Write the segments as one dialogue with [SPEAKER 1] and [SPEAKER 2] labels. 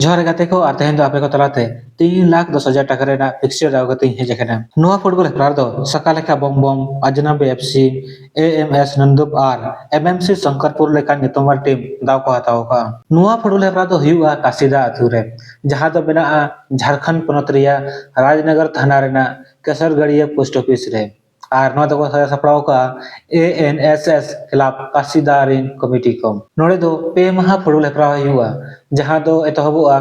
[SPEAKER 1] जोहार गाते को और तेहन दो आपे को तलाते 3,10,000 टाका रेना फिक्सचर दाव कते हेज आकना नोआ फुटबॉल हेपरार दो सकालेका बम बम अजनबी एफसी एएमएस नंदुप आर एमएमसी शंकरपुर लेका नितुमार टीम दाव को हताव का नोआ फुटबॉल हेपरार दो हुआ कासिदा अथु रे जहां दो बेना झारखंड पोनत रिया राजनगर थाना रेना केसरगढ़िया पोस्ट ऑफिस रे और नोआ दो सपड़ाव का एएनएसएस खिलाफ कासिदारिन कमिटी को नोड़े दो पे महा फुटबॉल हेपराव हुआ जहां दो एतहबुआ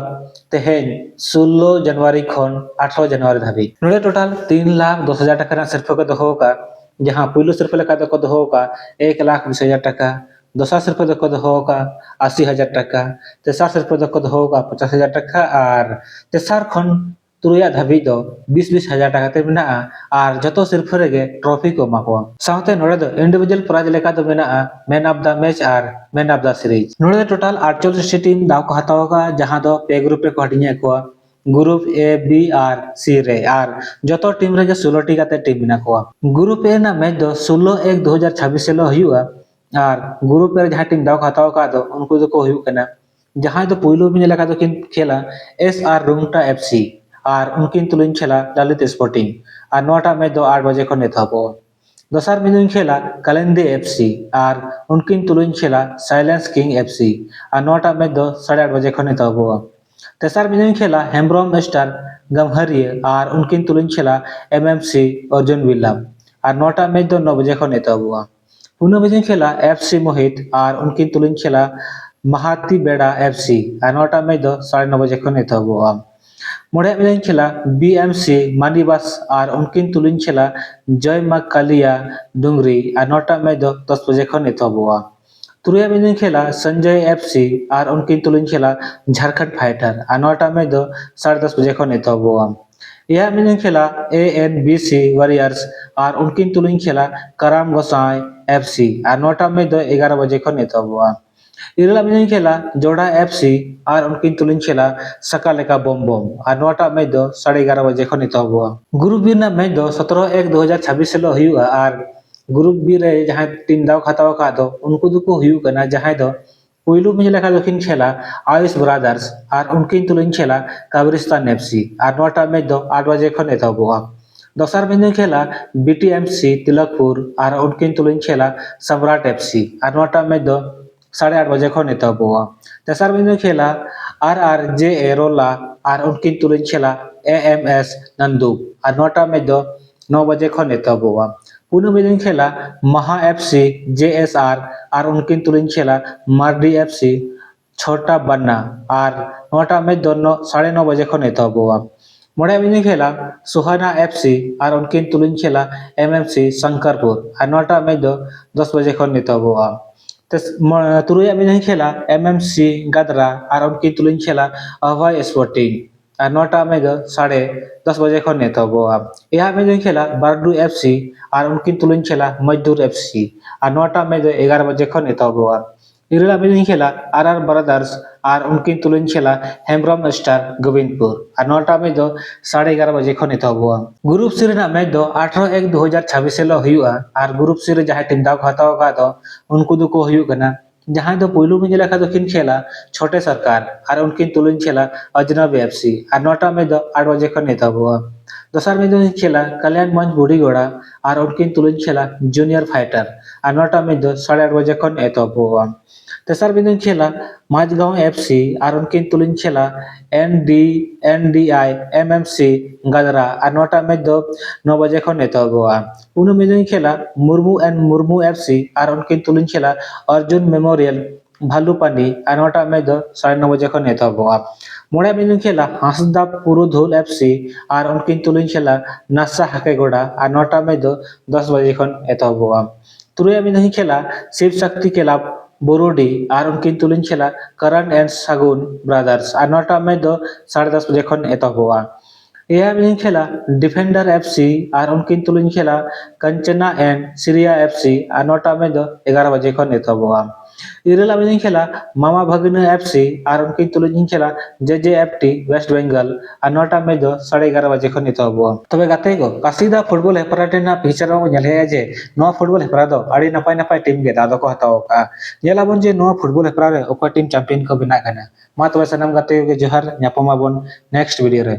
[SPEAKER 1] तेहेन 16 जनवरी खन 18 जनवरी धाबी नोड़े टोटल 3,10,000 टाका सिरफा को दोहो का जहां पुइलो सिरफा लेका दो को दोहो का 1,20,000 टाका दोसर सिरफा दो को दोहो का 80,000 टाका तेसर सिरफा दो को दोहो का 50,000 टाका और तेसर खन तुरुया धाबी दो 20,000 टाका ते मेना और जतो सिरफा रेगे ट्रॉफी को मा को साउते नोड़े दो इंडिविजुअल प्राइज लेका दो मेना मैन ऑफ द मैच और मैन ऑफ द सीरीज नोड़े टोटल 48 टीम दाव को हताव का जहां दो पे ग्रुप रे को हटिया को ग्रुप ए बी और सी रे और जतो टीम रे 16 टी काते टीम मेना को ग्रुप ए ना मैच दो 16/1/2026 से लो हुआ और ग्रुप ए जहां टीम दाव को हताव का दो उनको दो को हुआ कना जहां दो पुइलो में लेका दो किन खेला एस आर रुंगटा एफसी और उनकिन तुलिन खेला ललित स्पोर्टिंग और 9टा मैच दो 8 बजे को नेथाबो दोसर में खेला कलिंदी एफसी और उनकिन तुलिन खेला साइलेंस किंग एफसी और 9टा मैच दो 8:30 बजे को नेथाबो तेसर में खेला हेम्ब्रम स्टार गमहरिया और उनकिन तुलिन खेला एमएमसी अर्जुन विल्लम और 9टा मैच दो 9 बजे को नेथाबो पुनः में खेला एफसी मोहित और उनकिन तुलिन खेला महाती बेड़ा एफसी और 9टा मैच दो 9:30 बजे को नेथाबो मोड़े में खेला बीएमसी मानीबास और उनकिन तुलिन खेला जय मा कालिया डुंगरी और 9टा मैच दो 10 बजे को नेथाबोआ तुरुया में खेला संजय एफसी और उनकिन तुलिन खेला झारखंड फाइटर और 9टा मैच दो 10:30 बजे को नेथाबोआ यह में खेला एएनबीसी वॉरियर्स और उनकिन तुलिन खेला कराम गोसाई एफसी और 9टा मैच दो 11 बजे को नेथाबोआ इरला में खेला जोड़ा एफसी और उनकिन तुलिन खेला सकालेका बम बम और 9टा मैच दो 11:30 बजे को नेथाबोआ ग्रुप बी ना मैच दो 17/1/2026 से लो हुआ और ग्रुप बी रे जहां टीम दाव खताव का दो उनको दो को हुआ कना जहां दो पुइलू में लेका दखिन खेला आयुष ब्रदर्स और उनकिन तुलिन खेला कब्रिस्तान एफसी और 9टा मैच दो 8 बजे को नेथाबोआ दोसर में खेला बीटीएमसी तिलकपुर और उनकिन तुलिन खेला सम्राट एफसी और 9टा मैच दो 8:30 बजे को नेथाबोआ तेसर में खेला आरआरजे एरोला और उनकिन तुलिन खेला एएमएस नंदू और 9टा मैच दो 9 बजे को नेथाबोआ पुनः में खेला महा एफसी जेएसआर और उनकिन तुलिन खेला मार्डी एफसी छोटा बन्ना और 9टा मैच दो 9:30 बजे को नेथाबोआ मोड़े में खेला सुहाना एफसी और उनकिन तुलिन खेला एमएमसी शंकरपुर और 9टा मैच दो 10 बजे को नेथाबोआ तुरुया में खेला एमएमसी गदरा और उनकी तुलिन खेला अभय स्पोर्टिंग और 9टा में दो 10:30 बजे को नेथाबोआ यह में खेला बारडू एफसी और उनकी तुलिन खेला मजदूर एफसी और 9टा में दो 11 बजे को नेथाबोआ इरला में खेला आरआर ब्रदर्स और उनकी तुलिन खेला हेम्ब्रम स्टार गोविंदपुर और 9टा में दो 11:30 बजे को नेथाबोआ ग्रुप सी रे मैच दो 18/1/2026 से लो हुआ और ग्रुप सी रे जहां टीम दाव को हताव का दो उनको दो को हुआ कना जहां दो पुइलू में लेका दो किन खेला छोटे सरकार और उनकी तुलिन खेला अजनबी एफसी और 9टा में दो 8 बजे को नेथाबोआ दोसर में दो खेला कल्याण मंच बुढ़ीगोड़ा और उनकी तुलिन खेला जूनियर फाइटर और 9टा में दो 8:30 बजे को नेथाबोआ तेसर में खेला माझगांव एफसी और उनकी तुलिन खेला एनडीआई एमएमसी गदरा और 9टा मैच दो 9 बजे को नेथाबोआ पुनः में खेला मुर्मू एंड मुर्मू एफसी और उनकी तुलिन खेला अर्जुन मेमोरियल भालूपानी और 9टा मैच दो 9:30 बजे को नेथाबोआ मोड़े में खेला हांसदा पुरुधुल एफसी और उनकी तुलिन खेला नासा हाकेगोड़ा और 9टा मैच दो 10 बजे को नेथाबोआ तुरुया में खेला शिव शक्ति क्लब बोरोडी और उनकी तुलिन खेला करण एंड सागुन ब्रदर्स और 9टा मैच दो 10:30 बजे को नेथाबोआ यह में खेला डिफेंडर एफसी और उनकी तुलिन खेला कंचना एंड सीरिया एफसी और 9टा मैच दो 11 बजे को नेथाबोआ इरेल अब इन खेला मामा भगिना एफसी और उनकी तुलुज इन खेला जेजेएफटी वेस्ट बेंगल और नोटा में जो 11:30 बजे खन एतहबो तबे गाते को कासीदा फुटबॉल हेपराटेना पिक्चर में नेल हे जे नो फुटबॉल हेपरा दो आड़ी नपाय नपाय टीम गे दादो को हताओ का नेलाबन जे नो फुटबॉल हेपरा रे ओका टीम चैंपियन को बिना कना मा तबे सनम गाते के जोहार न्यापमाबन नेक्स्ट वीडियो रे।